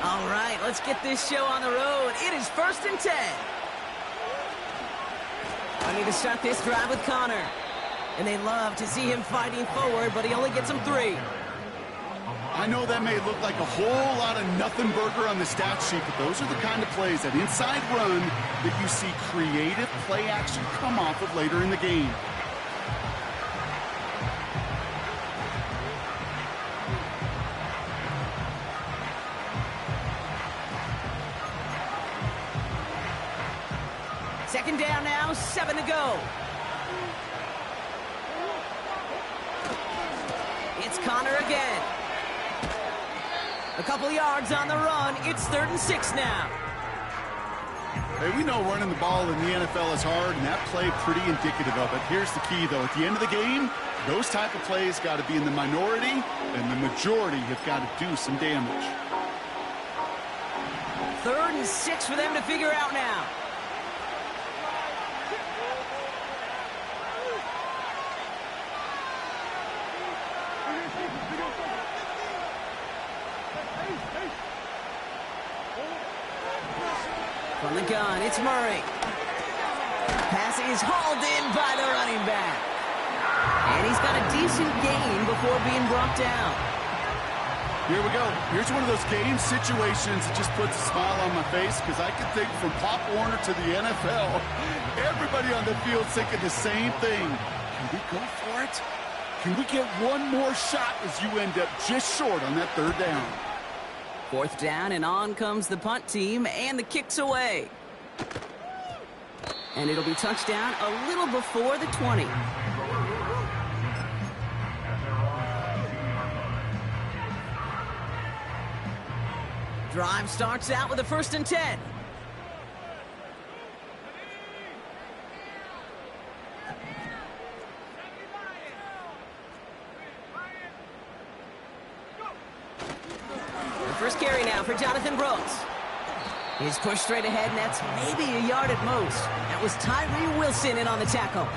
All right, let's get this show on the road. It is 1st and 10. I need to start this drive with Connor. And they love to see him fighting forward, but he only gets them 3. I know that may look like a whole lot of nothing burger on the stat sheet, but those are the kind of plays, that inside run, that you see creative play action come off of later in the game. Second down now, 7 to go. It's Connor again. A couple yards on the run. It's 3rd and 6 now. Hey, we know running the ball in the NFL is hard, and that play pretty indicative of it. Here's the key, though. At the end of the game, those type of plays got to be in the minority, and the majority have got to do some damage. 3rd and 6 for them to figure out now. From the gun, it's Murray. Pass is hauled in by the running back. And he's got a decent gain before being brought down. Here we go. Here's one of those game situations that just puts a smile on my face, because I can think from Pop Warner to the NFL, everybody on the field thinking the same thing. Can we go for it? Can we get one more shot as you end up just short on that 3rd down? 4th down, and on comes the punt team, and the kick's away. And it'll be touchdown a little before the 20. Drive starts out with a 1st and 10. First carry now for Jonathan Brooks. He's pushed straight ahead, and that's maybe a yard at most. That was Tyree Wilson in on the tackle.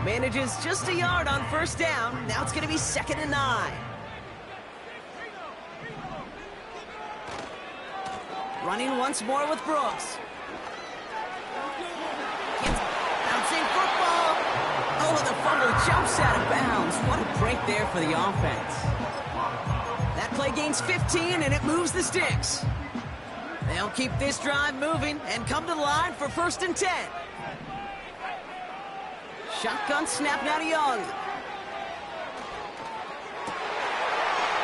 Manages just a yard on 1st down. Now it's going to be 2nd and 9. Running once more with Brooks. Bouncing football. Oh, the fumble jumps out of bounds. What a break there for the offense. That play gains 15, and it moves the sticks. They'll keep this drive moving and come to the line for 1st and 10. Shotgun snap now to Young.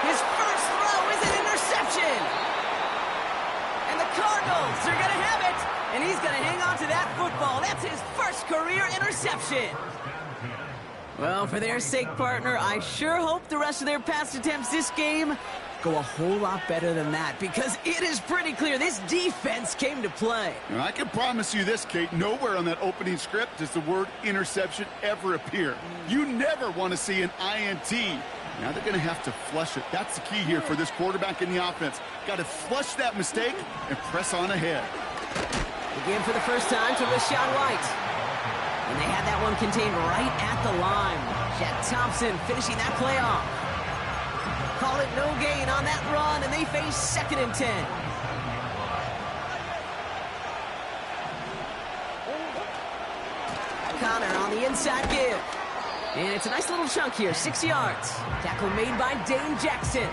His first throw is an interception. And the Cardinals are going to have it. And he's going to hang on to that football. That's his first career interception. Well, for their sake, partner, I sure hope the rest of their pass attempts this game go a whole lot better than that, because it is pretty clear this defense came to play. And I can promise you this, Kate, nowhere on that opening script does the word interception ever appear. You never want to see an INT. Now they're going to have to flush it. That's the key here for this quarterback in the offense. Got to flush that mistake and press on ahead. Again for the first time to Rashawn White. And they had that one contained right at the line. Jack Thompson finishing that play off. Call it no gain on that run, and they face 2nd and 10. Connor on the inside give. And it's a nice little chunk here, 6 yards. Tackle made by Dane Jackson.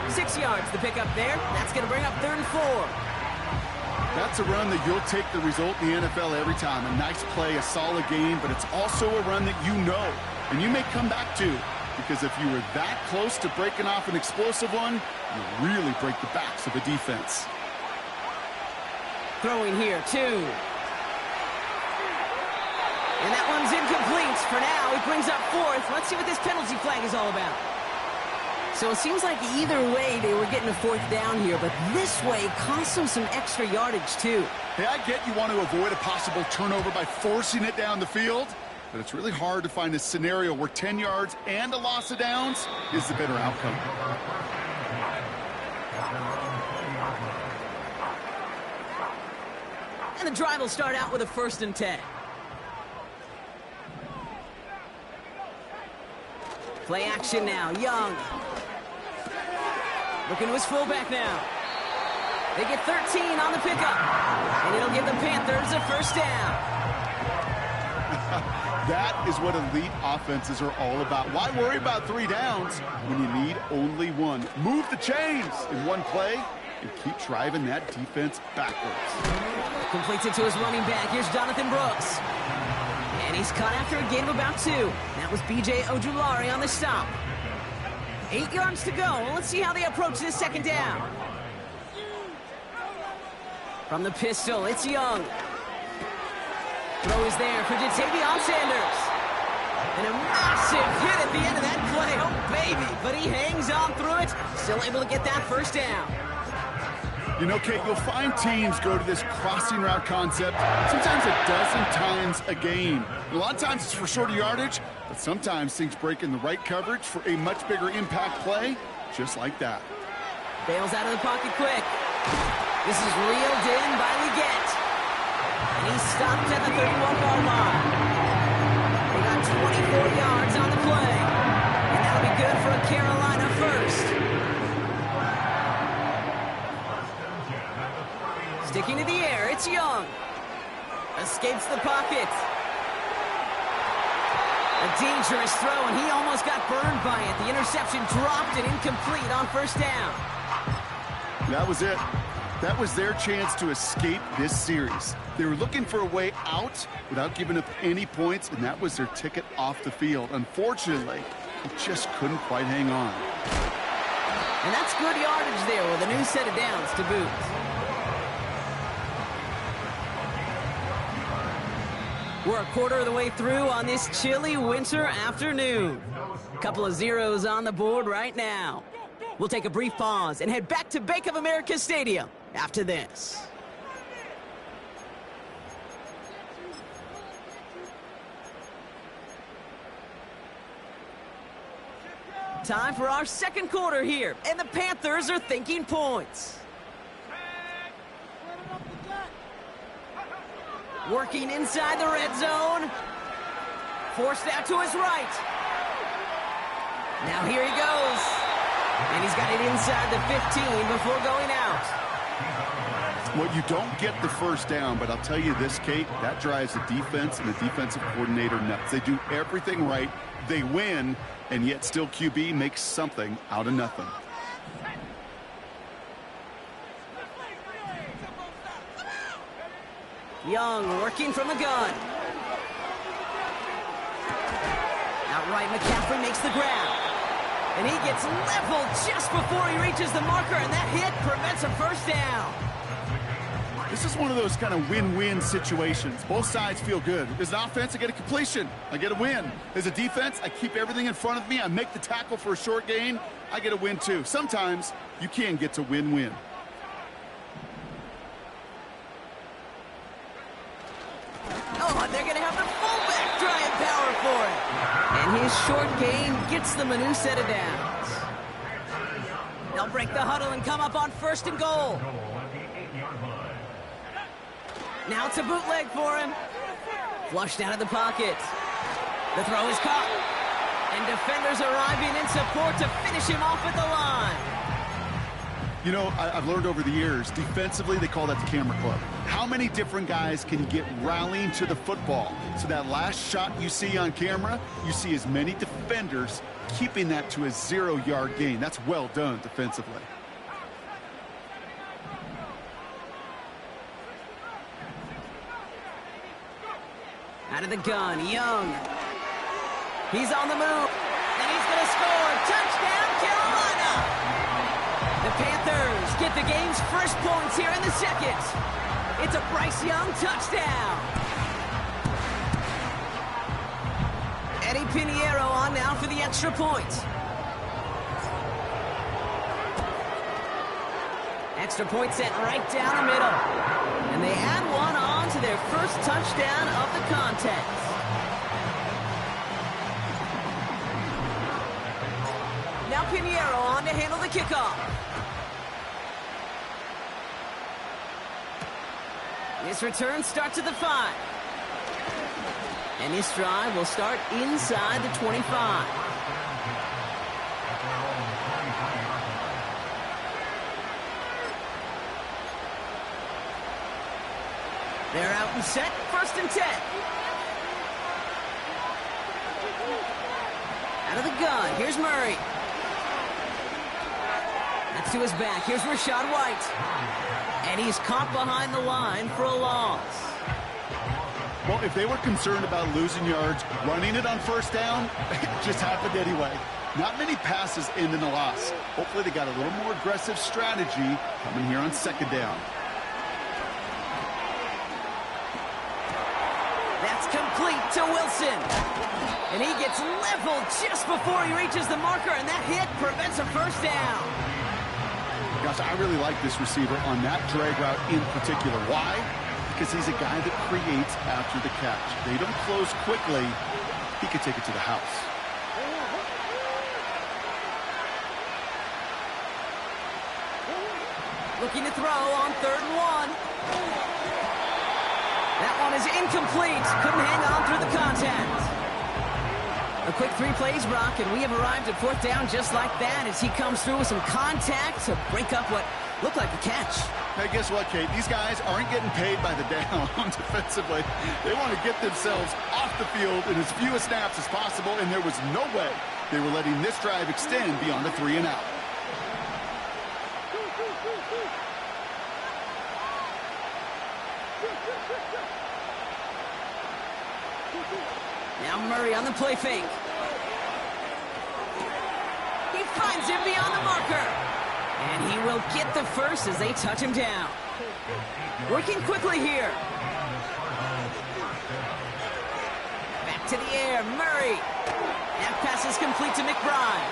6 yards the pickup there. That's going to bring up 3rd and 4. That's a run that you'll take the result in the NFL every time. A nice play, a solid game, but it's also a run that you know and you may come back to, because if you were that close to breaking off an explosive one, you really break the backs of a defense. Throwing here, 2. And that one's incomplete. For now, it brings up 4th. Let's see what this penalty flag is all about. So it seems like either way they were getting a 4th down here, but this way cost them some extra yardage too. Hey, I get you want to avoid a possible turnover by forcing it down the field, but it's really hard to find a scenario where 10 yards and a loss of downs is the better outcome. And the drive will start out with a 1st and 10. Play action now, Young. Looking to his fullback now. They get 13 on the pickup. And it'll give the Panthers a first down. That is what elite offenses are all about. Why worry about 3 downs when you need only 1? Move the chains in one play and keep driving that defense backwards. Completes it to his running back. Here's Jonathan Brooks. And he's caught after a gain of about 2. That was B.J. Ojulari on the stop. 8 yards to go. Let's see how they approach this second down. From the pistol, it's Young. Throw is there for Jatavion Sanders. And a massive hit at the end of that play. Oh, baby. But he hangs on through it. Still able to get that first down. You know, Kate, you'll find teams go to this crossing route concept sometimes a dozen times a game. A lot of times it's for shorter yardage, but sometimes things break in the right coverage for a much bigger impact play, just like that. Bails out of the pocket quick. This is reeled in by Leggett. And he's stopped at the 31-yard line. They got 24 yards on the play. And that'll be good for a Carolina first. Sticking to the air, it's Young. Escapes the pocket. A dangerous throw, and he almost got burned by it. The interception dropped and incomplete on first down. That was it. That was their chance to escape this series. They were looking for a way out without giving up any points, and that was their ticket off the field. Unfortunately, they just couldn't quite hang on. And that's good yardage there with a new set of downs to boot. We're a quarter of the way through on this chilly winter afternoon. A couple of zeros on the board right now. We'll take a brief pause and head back to Bank of America Stadium after this. Time for our second quarter here, and the Panthers are thinking points. Working inside the red zone. Forced out to his right. Now here he goes. And he's got it inside the 15 before going out. Well, you don't get the first down, but I'll tell you this, Kate, that drives the defense and the defensive coordinator nuts. They do everything right. They win, and yet still QB makes something out of nothing. Young working from a gun. Outright McCaffrey makes the grab. And he gets leveled just before he reaches the marker, and that hit prevents a first down. This is one of those kind of win-win situations. Both sides feel good. As an offense, I get a completion. I get a win. As a defense, I keep everything in front of me. I make the tackle for a short gain. I get a win, too. Sometimes you can get to win-win. Oh, and they're going to have the fullback trying power for it. And his short gain gets them a new set of downs. They'll break the huddle and come up on 1st and goal. Now it's a bootleg for him. Flushed out of the pocket. The throw is caught. And defenders arriving in support to finish him off at the line. You know, I've learned over the years, defensively, they call that the camera club. How many different guys can get rallying to the football? So that last shot you see on camera, you see as many defenders keeping that to a 0-yard gain. That's well done defensively. Out of the gun, Young. He's on the move, and he's going to score. Touchdown, Carolina! The Panthers get the game's first points here in the second. It's a Bryce Young touchdown. Eddie Pinheiro on now for the extra point. Extra point set right down the middle. And they add one on to their first touchdown of the contest. Now Pinheiro on to handle the kickoff. This return starts at the 5. And this drive will start inside the 25. They're out and set, 1st and 10. Out of the gun, here's Murray. That's to his back, here's Rachaad White. And he's caught behind the line for a loss. Well, if they were concerned about losing yards, running it on 1st down, it just happened anyway. Not many passes end in a loss. Hopefully they got a little more aggressive strategy coming here on 2nd down. That's complete to Wilson. And he gets leveled just before he reaches the marker, and that hit prevents a 1st down. Gosh, I really like this receiver on that drag route in particular. Why? Because he's a guy that creates after the catch. They don't close quickly. He could take it to the house. Looking to throw on 3rd and 1. That one is incomplete. Couldn't hang on through the contact. A quick 3 plays, Brock, and we have arrived at 4th down just like that as he comes through with some contact to break up what looked like a catch. Hey, guess what, Kate? These guys aren't getting paid by the down defensively. They want to get themselves off the field in as few snaps as possible, and there was no way they were letting this drive extend beyond a 3 and out. Now Murray on the play fake. He finds him beyond the marker. And he will get the 1st as they touch him down. Working quickly here. Back to the air, Murray. That pass is complete to McBride.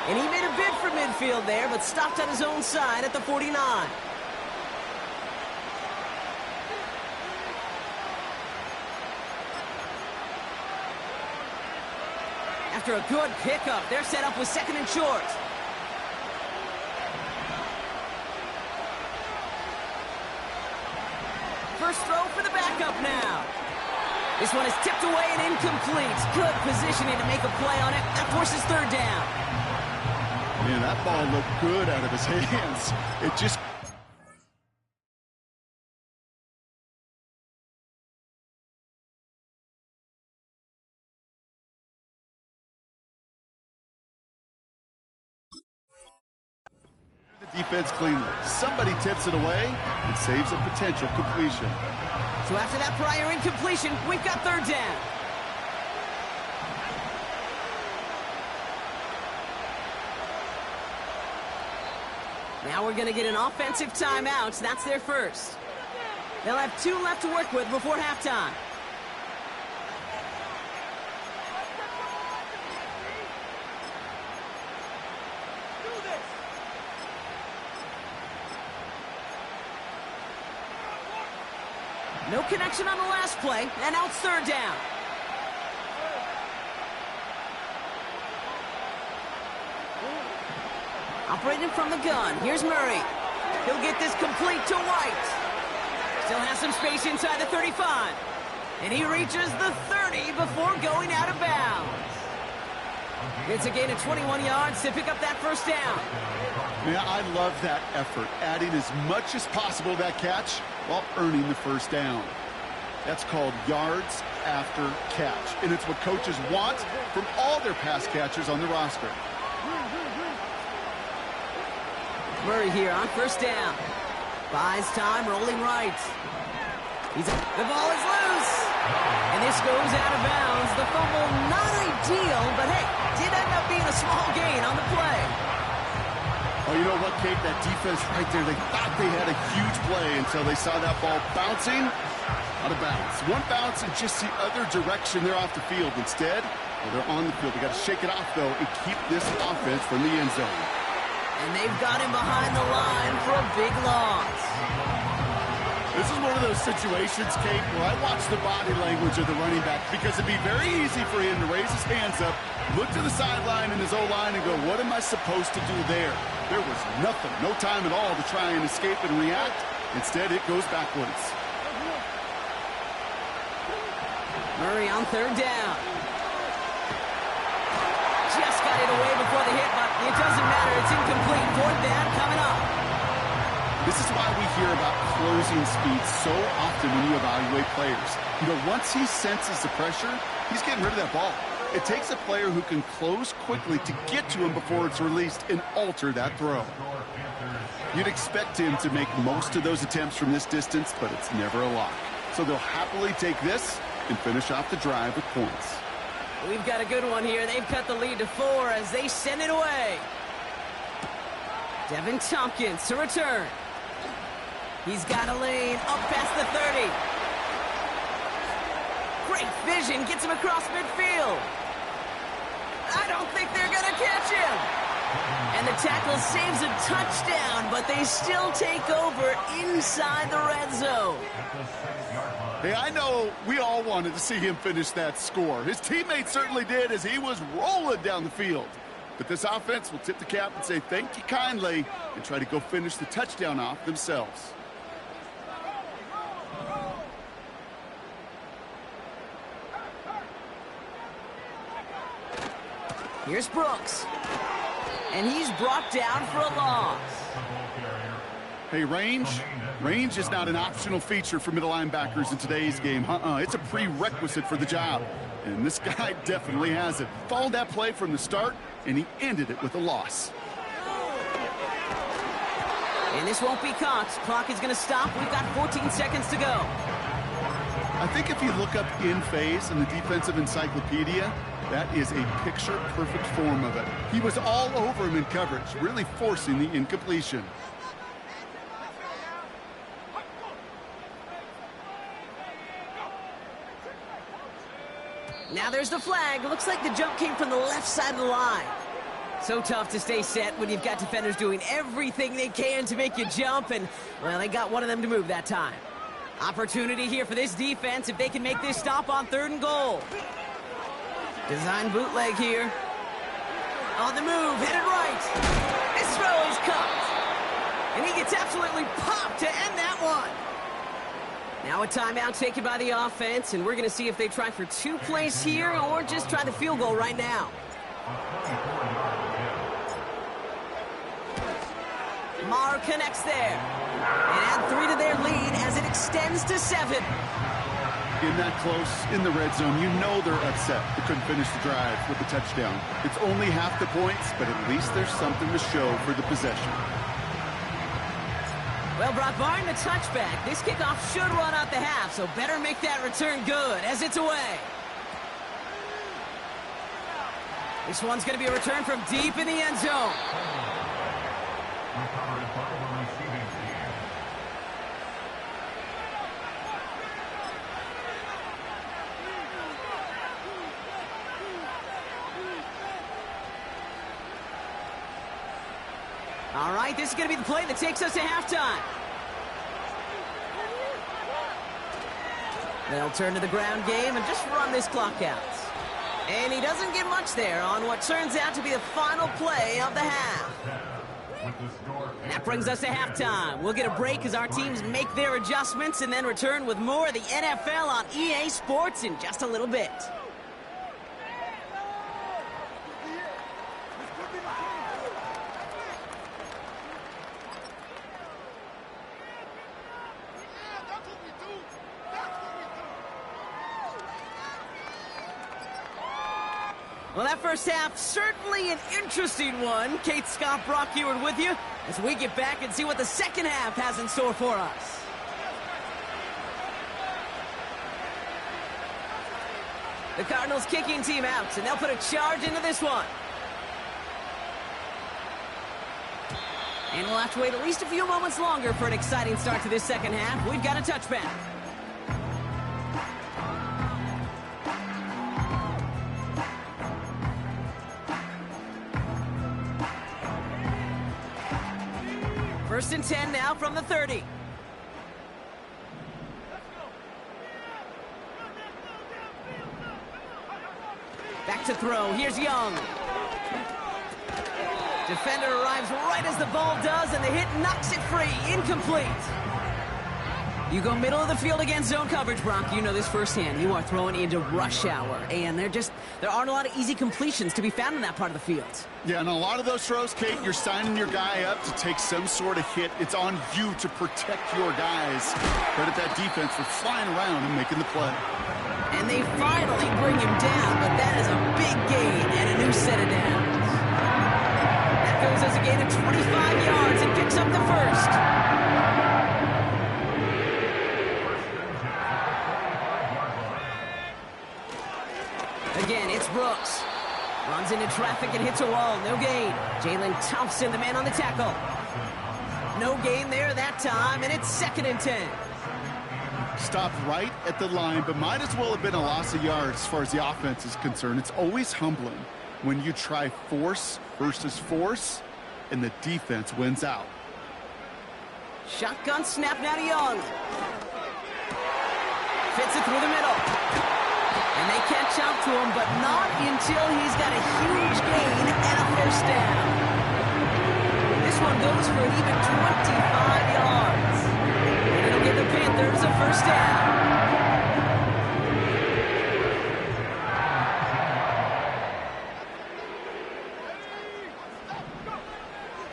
And he made a bid for midfield there, but stopped on his own side at the 49. After a good pickup, they're set up with 2nd and short. First throw for the backup now. This one is tipped away and incomplete. Good positioning to make a play on it. That forces 3rd down. Man, that ball looked good out of his hands. It just... defense cleanly. Somebody tips it away and saves a potential completion. So after that prior incompletion, we've got 3rd down. Now we're going to get an offensive timeout. That's their 1st. They'll have 2 left to work with before halftime. No connection on the last play, and now it's 3rd down. Operating from the gun, here's Murray. He'll get this complete to White. Still has some space inside the 35. And he reaches the 30 before going out of bounds. It's a gain of 21 yards to pick up that 1st down. Man, I love that effort, adding as much as possible to that catch while earning the 1st down. That's called yards after catch, and it's what coaches want from all their pass catchers on the roster. Murray here on 1st down. Buys time, rolling right. The ball is loose. And this goes out of bounds. The fumble, not ideal, but hey, did end up being a small gain on the play. Oh, you know what, Kate? That defense right there, they thought they had a huge play until they saw that ball bouncing out of bounds. One bounce and just the other direction, they're off the field. Instead, well, they're on the field. They got to shake it off, though, and keep this offense from the end zone. And they've got him behind the line for a big loss. This is one of those situations, Kate, where I watch the body language of the running back because it'd be very easy for him to raise his hands up, look to the sideline in his O-line and go, what am I supposed to do there? There was nothing, no time at all to try and escape and react. Instead, it goes backwards. Murray on 3rd down. Just got it away before the hit, but it doesn't matter. It's incomplete. 4th down coming up. This is why we hear about closing speed so often when you evaluate players. You know, once he senses the pressure, he's getting rid of that ball. It takes a player who can close quickly to get to him before it's released and alter that throw. You'd expect him to make most of those attempts from this distance, but it's never a lock. So they'll happily take this and finish off the drive with points. We've got a good one here. They've cut the lead to 4 as they send it away. Devin Tompkins to return. He's got a lane up past the 30. Great vision, gets him across midfield. I don't think they're going to catch him. And the tackle saves a touchdown, but they still take over inside the red zone. Hey, I know we all wanted to see him finish that score. His teammates certainly did as he was rolling down the field. But this offense will tip the cap and say thank you kindly and try to go finish the touchdown off themselves. Here's Brooks. And he's brought down for a loss. Hey, range is not an optional feature for middle linebackers in today's game. It's a prerequisite for the job. And this guy definitely has it. Followed that play from the start, and he ended it with a loss. And this won't be caught. Clock is going to stop. We've got 14 seconds to go. I think if you look up in phase in the defensive encyclopedia, that is a picture-perfect form of it. He was all over him in coverage, really forcing the incompletion. Now there's the flag. Looks like the jump came from the left side of the line. So tough to stay set when you've got defenders doing everything they can to make you jump, and, well, they got one of them to move that time. Opportunity here for this defense if they can make this stop on 3rd and goal. Design bootleg here. On the move, headed right. This throw is caught. And he gets absolutely popped to end that one. Now a timeout taken by the offense, and we're going to see if they try for 2 plays here or just try the field goal right now. Marr connects there. And add 3 to their lead as it extends to 7. In that close, in the red zone, you know they're upset. They couldn't finish the drive with the touchdown. It's only half the points, but at least there's something to show for the possession. Well, Brock, barring the touchback, this kickoff should run out the half, so better make that return good as it's away. This one's going to be a return from deep in the end zone. All right, this is going to be the play that takes us to halftime. They'll turn to the ground game and just run this clock out. And he doesn't get much there on what turns out to be the final play of the half. And that brings us to halftime. We'll get a break as our teams make their adjustments and then return with more of the NFL on EA Sports in just a little bit. Well, that first half, certainly an interesting one. Kate, Scott, Brock Eward with you as we get back and see what the second half has in store for us. The Cardinals kicking team out, and they'll put a charge into this one. And we'll have to wait at least a few moments longer for an exciting start to this second half. We've got a touchback. First and 10 now from the 30. Back to throw. Here's Young. Defender arrives right as the ball does, and the hit knocks it free. Incomplete. You go middle of the field against zone coverage, Bronk. You know this firsthand. You are throwing into rush hour, and there aren't a lot of easy completions to be found in that part of the field. Yeah, and a lot of those throws, Kate, you're signing your guy up to take some sort of hit. It's on you to protect your guys. Credit that defense for flying around and making the play. And they finally bring him down, but that is a big gain and a new set of downs. That goes as a gain of 25 yards and picks up the first. Again, it's Brooks. Runs into traffic and hits a wall. No gain. Jalen Thompson, the man on the tackle. No gain there that time, and it's 2nd and 10. Stopped right at the line, but might as well have been a loss of yards as far as the offense is concerned. It's always humbling when you try force versus force, and the defense wins out. Shotgun snap now to Young. Fits it through the middle. And they catch up to him, but not until he's got a huge gain and a first down. This one goes for an even 25 yards. And it'll give the Panthers a first down.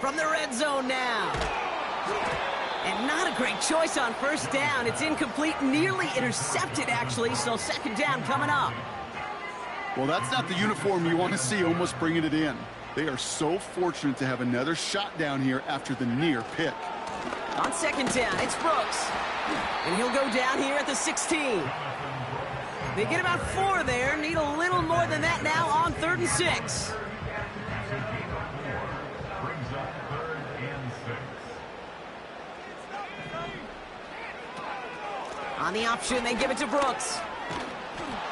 From the red zone now. And not a great choice on first down. It's incomplete, nearly intercepted, actually, so 2nd down coming up. Well, that's not the uniform you want to see almost bringing it in. They are so fortunate to have another shot down here after the near pick. On 2nd down, it's Brooks. And he'll go down here at the 16. They get about 4 there, need a little more than that now on 3rd and 6. On the option, they give it to Brooks.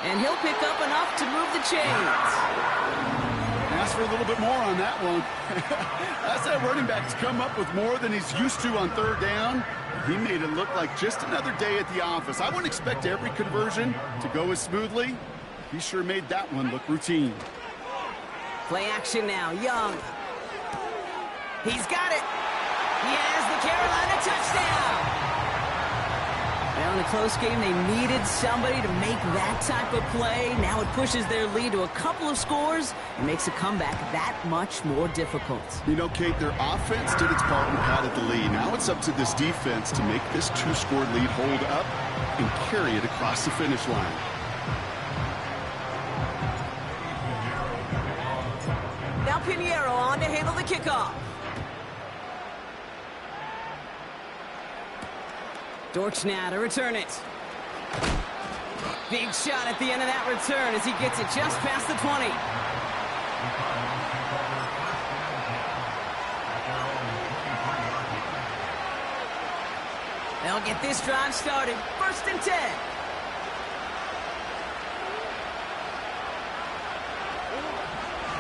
And he'll pick up enough to move the chains. Ask for a little bit more on that one. That's that running back's come up with more than he's used to on 3rd down. He made it look like just another day at the office. I wouldn't expect every conversion to go as smoothly. He sure made that one look routine. Play action now, Young. He's got it. He has the Carolina touchdown. Well, in a close game, they needed somebody to make that type of play. Now it pushes their lead to a couple of scores and makes a comeback that much more difficult. You know, Kate, their offense did its part and padded the lead. Now it's up to this defense to make this 2-score lead hold up and carry it across the finish line. Now Pinheiro on to handle the kickoff. Dortch now to return it. Big shot at the end of that return as he gets it just past the 20. They'll get this drive started. 1st and 10.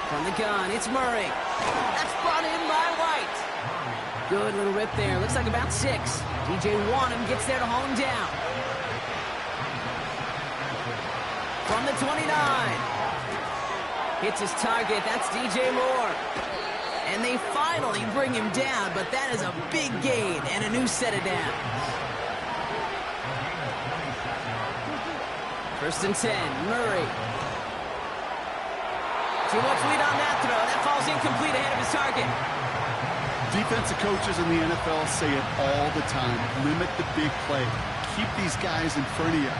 From the gun, it's Murray. That's brought in by White. Good little rip there. Looks like about 6. DJ Wanham gets there to haul him down. From the 29. Hits his target. That's DJ Moore. And they finally bring him down, but that is a big gain and a new set of downs. 1st and 10. Murray. Too much lead on that throw. That falls incomplete ahead of his target. Defensive coaches in the NFL say it all the time. Limit the big play. Keep these guys in front of you.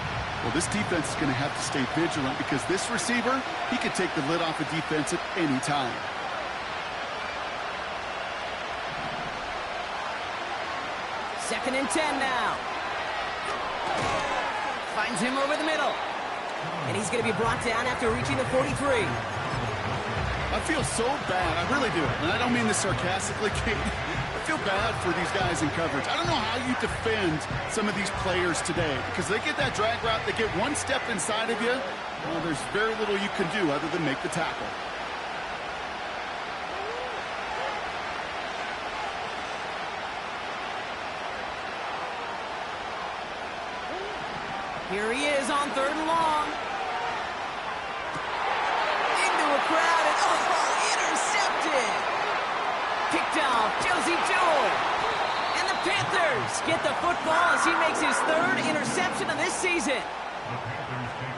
Well, this defense is going to have to stay vigilant because this receiver, he could take the lid off a defense at any time. Second and 10 now. Finds him over the middle. And he's going to be brought down after reaching the 43. I feel so bad. I really do. And I don't mean this sarcastically, Kate. I feel bad for these guys in coverage. I don't know how you defend some of these players today because they get that drag route, they get one step inside of you. Well, there's very little you can do other than make the tackle. Here he is on 3rd and long. Into a crowd and intercepted. Picked off Josie Jewell. And the Panthers get the football as he makes his third interception of this season.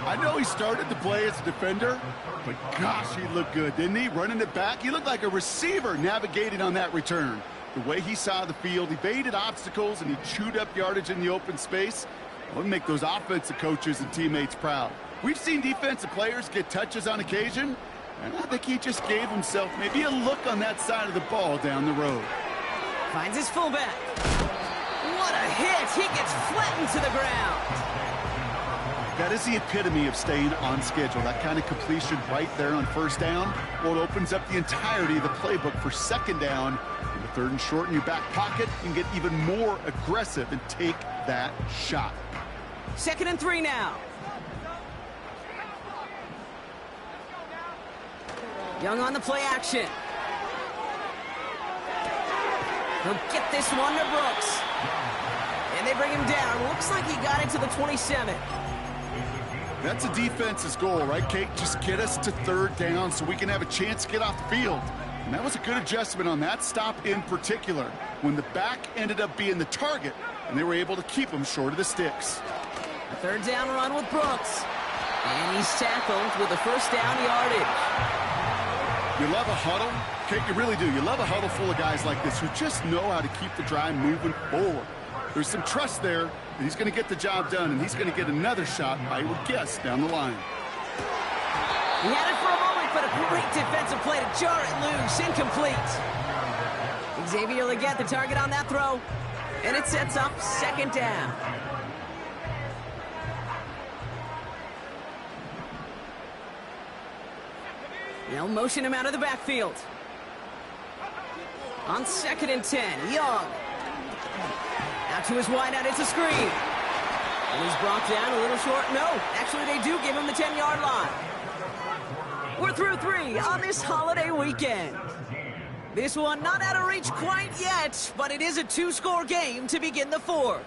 I know he started to play as a defender, but gosh, he looked good, didn't he? Running it back, he looked like a receiver navigating on that return. The way he saw the field, evaded obstacles, and he chewed up yardage in the open space. It'll make those offensive coaches and teammates proud. We've seen defensive players get touches on occasion, and I think he just gave himself maybe a look on that side of the ball down the road. Finds his fullback. What a hit! He gets flattened to the ground. That is the epitome of staying on schedule. That kind of completion right there on first down. Well, it opens up the entirety of the playbook for second down. In the third and short in your back pocket, you can get even more aggressive and take that shot. 2nd and 3 now. Young on the play action. He'll get this one to Brooks. And they bring him down. Looks like he got it to the 27. That's a defense's goal, right, Kate? Just get us to third down so we can have a chance to get off the field. And that was a good adjustment on that stop in particular, when the back ended up being the target, and they were able to keep him short of the sticks. A third down run with Brooks. And he's tackled with a first down yardage. You love a huddle? Kate, you really do. You love a huddle full of guys like this who just know how to keep the drive moving forward. There's some trust there that he's going to get the job done, and he's going to get another shot, I would guess, down the line. He had it for a moment, but a great defensive play to jar it loose. Incomplete. Xavier Legette, the target on that throw. And it sets up second down. They'll motion him out of the backfield. On 2nd and 10, Young. Out to his wideout, it's a screen. And he's brought down a little short. No, actually they do give him the 10-yard line. We're through 3 on this holiday weekend. This one not out of reach quite yet, but it is a 2-score game to begin the 4th.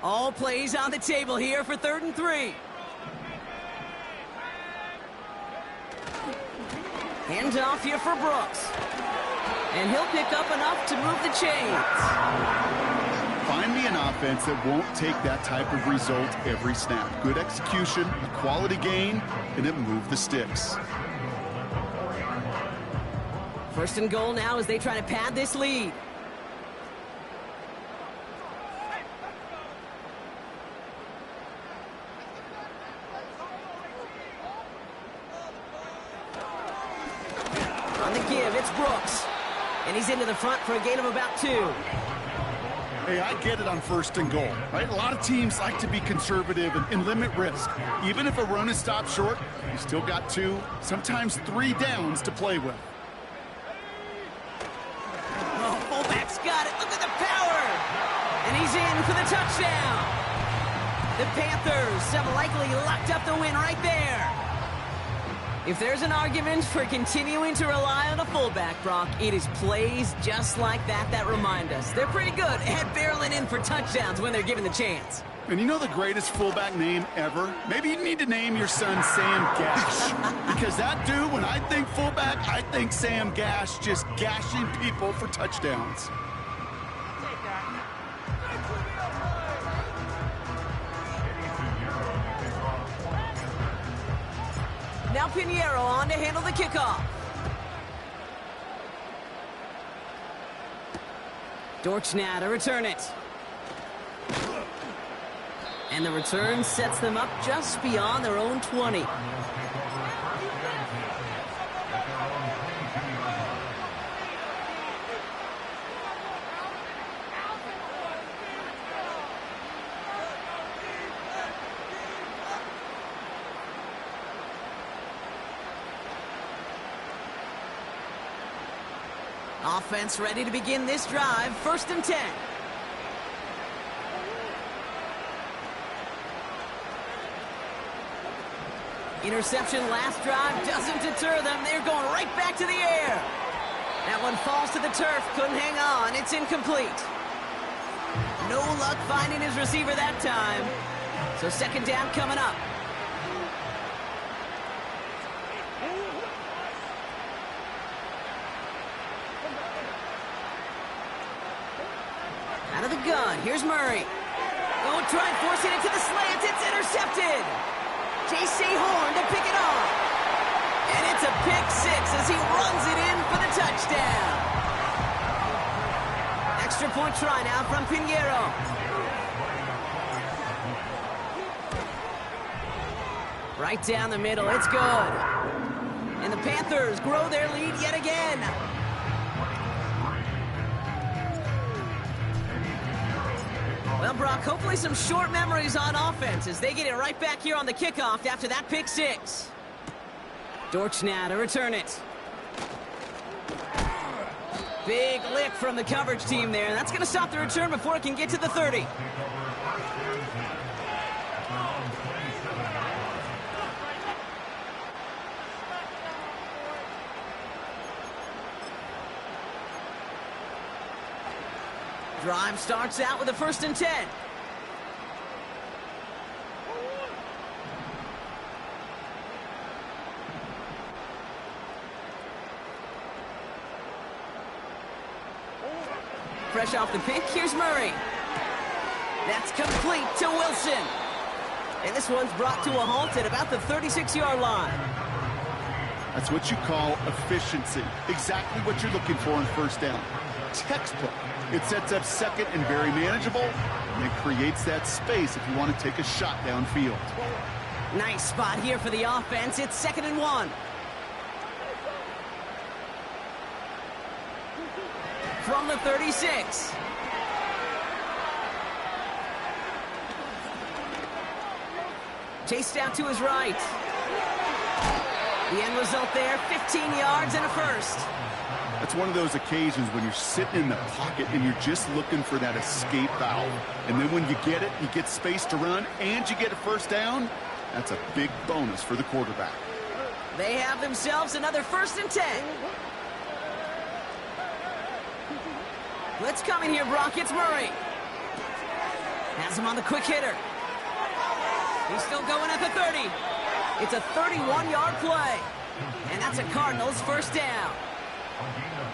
All plays on the table here for 3rd and 3. Hands off here for Brooks. And he'll pick up enough to move the chains. Find me an offense that won't take that type of result every snap. Good execution, a quality gain, and it moved the sticks. 1st and goal now as they try to pad this lead. On the give, it's Brooks. And he's into the front for a gain of about 2. Hey, I get it on 1st and goal, right? A lot of teams like to be conservative and limit risk. Even if a run is stopped short, you still got 2, sometimes 3 downs to play with. Oh, fullback's got it. Look at the power. And he's in for the touchdown. The Panthers have likely locked up the win right there. If there's an argument for continuing to rely on a fullback, Brock, it is plays just like that remind us. They're pretty good at barreling in for touchdowns when they're given the chance. And you know the greatest fullback name ever? Maybe you need to name your son Sam Gash. Because that dude, when I think fullback, I think Sam Gash just gashing people for touchdowns. Now Pinheiro on to handle the kickoff. Dortch now to return it. And the return sets them up just beyond their own 20. Offense ready to begin this drive. 1st and 10. Interception last drive doesn't deter them. They're going right back to the air. That one falls to the turf. Couldn't hang on. It's incomplete. No luck finding his receiver that time. So 2nd down coming up. gun. Here's Murray. Oh, try and force it into the slants. It's intercepted. J.C. Horn to pick it off. And it's a pick six as he runs it in for the touchdown. Extra point try now from Pinheiro. Right down the middle. It's good. And the Panthers grow their lead yet again. Well, Brock, hopefully some short memories on offense as they get it right back here on the kickoff after that pick six. Dortch now to return it. Big lick from the coverage team there. That's going to stop the return before it can get to the 30. Drive starts out with a 1st and 10. Fresh off the pick, here's Murray. That's complete to Wilson. And this one's brought to a halt at about the 36-yard line. That's what you call efficiency. Exactly what you're looking for in 1st down. Textbook. It sets up 2nd and very manageable, and it creates that space if you want to take a shot downfield. Nice spot here for the offense. It's 2nd and 1. From the 36. Chased out to his right. The end result there, 15 yards and a 1st. That's one of those occasions when you're sitting in the pocket and you're just looking for that escape valve. And then when you get it, you get space to run, and you get a 1st down. That's a big bonus for the quarterback. They have themselves another 1st and 10. Blitz coming here, Brock. It's Murray. Has him on the quick hitter. He's still going at the 30. It's a 31-yard play. And that's a Cardinals 1st down.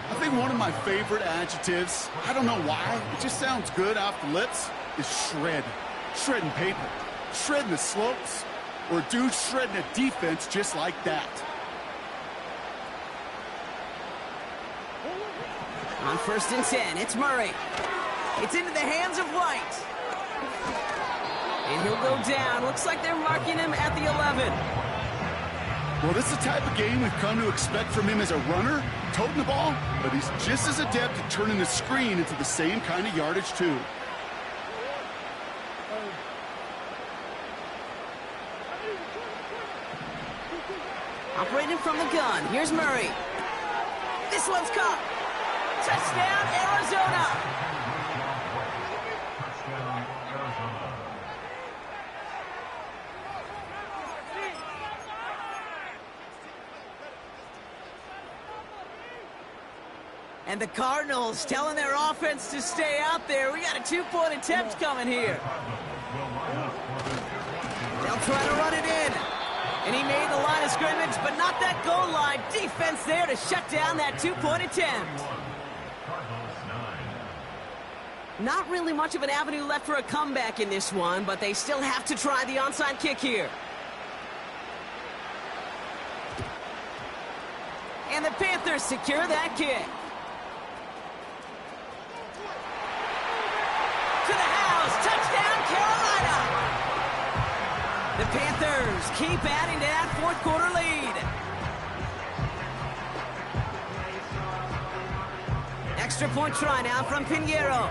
I think one of my favorite adjectives, I don't know why, it just sounds good off the lips, is shred. Shredding paper. Shredding the slopes. Or a dude shredding a defense just like that. On 1st and 10, it's Murray. It's into the hands of White. And he'll go down. Looks like they're marking him at the 11. Well, this is the type of game we've come to expect from him as a runner, toting the ball, but he's just as adept at turning the screen into the same kind of yardage, too. Operating from the gun, here's Murray. This one's caught. Touchdown, Arizona! And the Cardinals telling their offense to stay out there. We got a 2-point attempt coming here. They'll try to run it in. And he made the line of scrimmage, but not that goal line. Defense there to shut down that 2-point attempt. Not really much of an avenue left for a comeback in this one, but they still have to try the onside kick here. And the Panthers secure that kick. To the house, touchdown Carolina! The Panthers keep adding to that 4th quarter lead. Extra point try now from Pinheiro.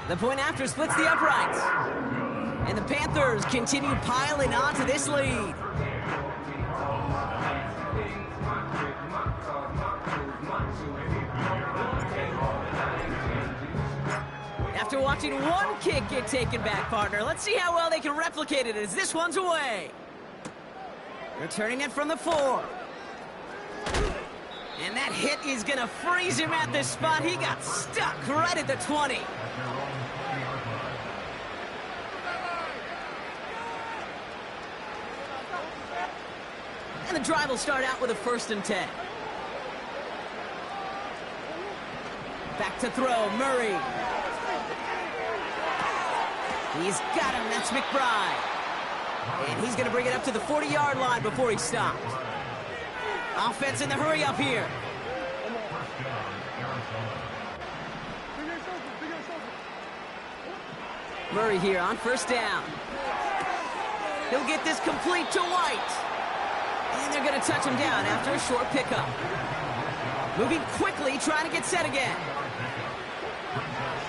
The point after splits the uprights. And the Panthers continue piling on to this lead. After watching one kick get taken back, partner, let's see how well they can replicate it as this one's away. Returning it from the 4. And that hit is going to freeze him at this spot. He got stuck right at the 20. And the drive will start out with a 1st and 10. Back to throw, Murray. He's got him, that's McBride. And he's going to bring it up to the 40-yard line before he stops. Offense in the hurry up here. Murray here on first down. He'll get this complete to White. And they're going to touch him down after a short pickup. Moving quickly, trying to get set again.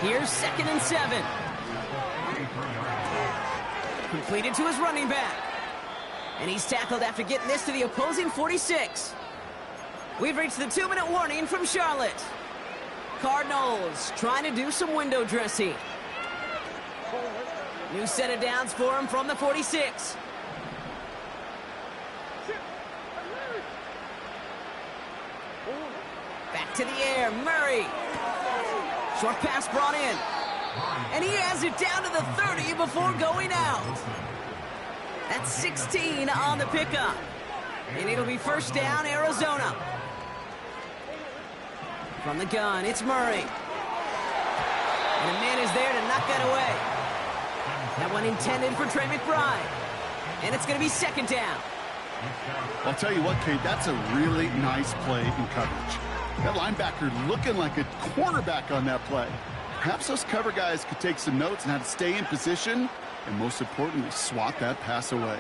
Here's 2nd and 7. Completed to his running back. And he's tackled after getting this to the opposing 46. We've reached the 2-minute warning from Charlotte. Cardinals trying to do some window dressing. New set of downs for him from the 46. Back to the air, Murray. Short pass brought in. And he has it down to the 30 before going out. That's 16 on the pickup. And it'll be first down, Arizona. From the gun, it's Murray. And a man is there to knock that away. That one intended for Trey McBride. And it's going to be 2nd down. I'll tell you what, Kate, that's a really nice play in coverage. That linebacker looking like a quarterback on that play. Perhaps those cover guys could take some notes on how to stay in position and, most importantly, swat that pass away.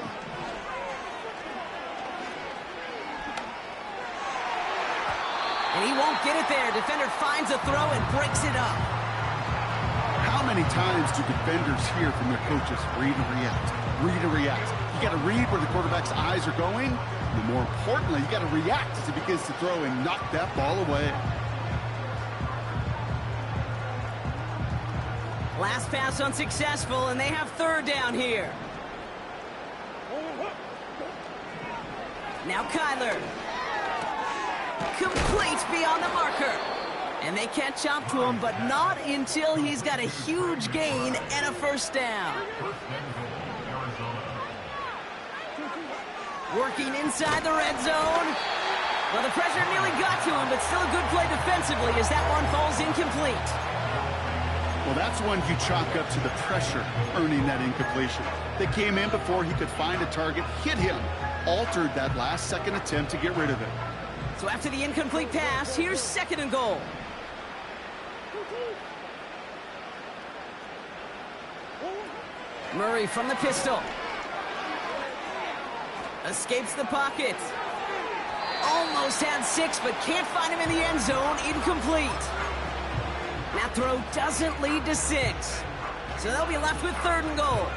And he won't get it there. Defender finds a throw and breaks it up. How many times do defenders hear from their coaches, read and react, read and react? You got to read where the quarterback's eyes are going, and more importantly, you got to react as he begins to throw and knock that ball away. Last pass unsuccessful, and they have 3rd down here. Now Kyler. Complete beyond the marker. And they catch up to him, but not until he's got a huge gain and a first down. Working inside the red zone. Well, the pressure nearly got to him, but still a good play defensively as that one falls incomplete. Well, that's one you chalk up to the pressure earning that incompletion. They came in before he could find a target, hit him, altered that last-second attempt to get rid of it. So after the incomplete pass, here's 2nd and goal. Murray from the pistol. Escapes the pocket. Almost had 6, but can't find him in the end zone. Incomplete. That throw doesn't lead to 6. So they'll be left with 3rd and goal.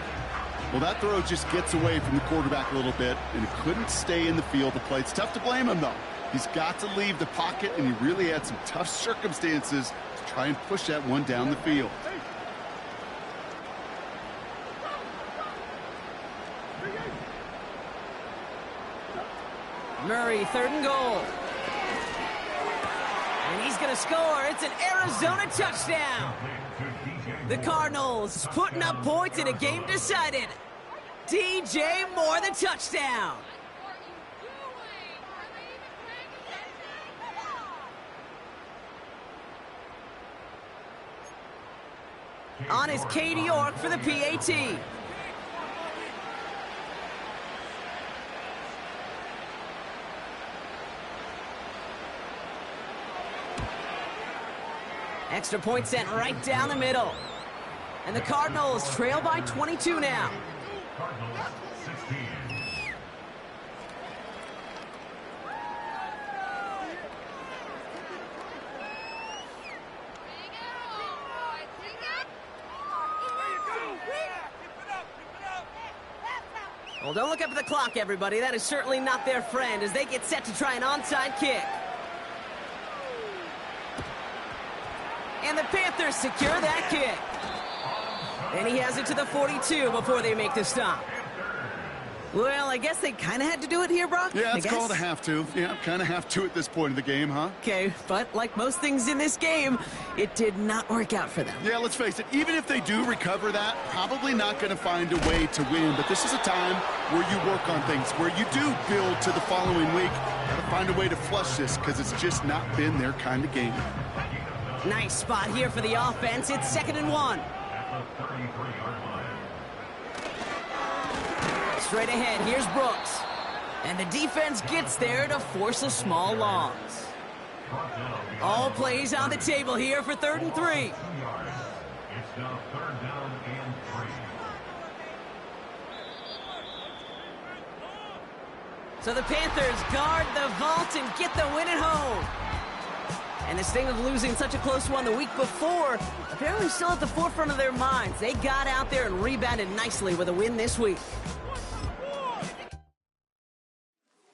Well, that throw just gets away from the quarterback a little bit, and he couldn't stay in the field to play. It's tough to blame him, though. He's got to leave the pocket, and he really had some tough circumstances to try and push that one down the field. Murray, 3rd and goal. And he's going to score. It's an Arizona touchdown. The Cardinals putting up points in a game decided. DJ Moore, the touchdown. On is Katie York for the PAT. Extra point sent right down the middle. And the Cardinals trail by 22 now. Well, don't look up at the clock, everybody. That is certainly not their friend as they get set to try an onside kick. And the Panthers secure that kick. And he has it to the 42 before they make the stop. Well, I guess they kind of had to do it here, Brock. Yeah, it's called a have to. Yeah, kind of have to at this point in the game, huh? Okay, but like most things in this game, it did not work out for them. Yeah, let's face it, even if they do recover that, probably not going to find a way to win. But this is a time where you work on things, where you do build to the following week. Got to find a way to flush this because it's just not been their kind of game. Nice spot here for the offense. It's 2nd and 1. Straight ahead, here's Brooks. And the defense gets there to force a small loss. All plays on the table here for 3rd and 3. It's now 3rd down and 3. So the Panthers guard the vault and get the win at home. And the sting of losing such a close one the week before, apparently still at the forefront of their minds. They got out there and rebounded nicely with a win this week.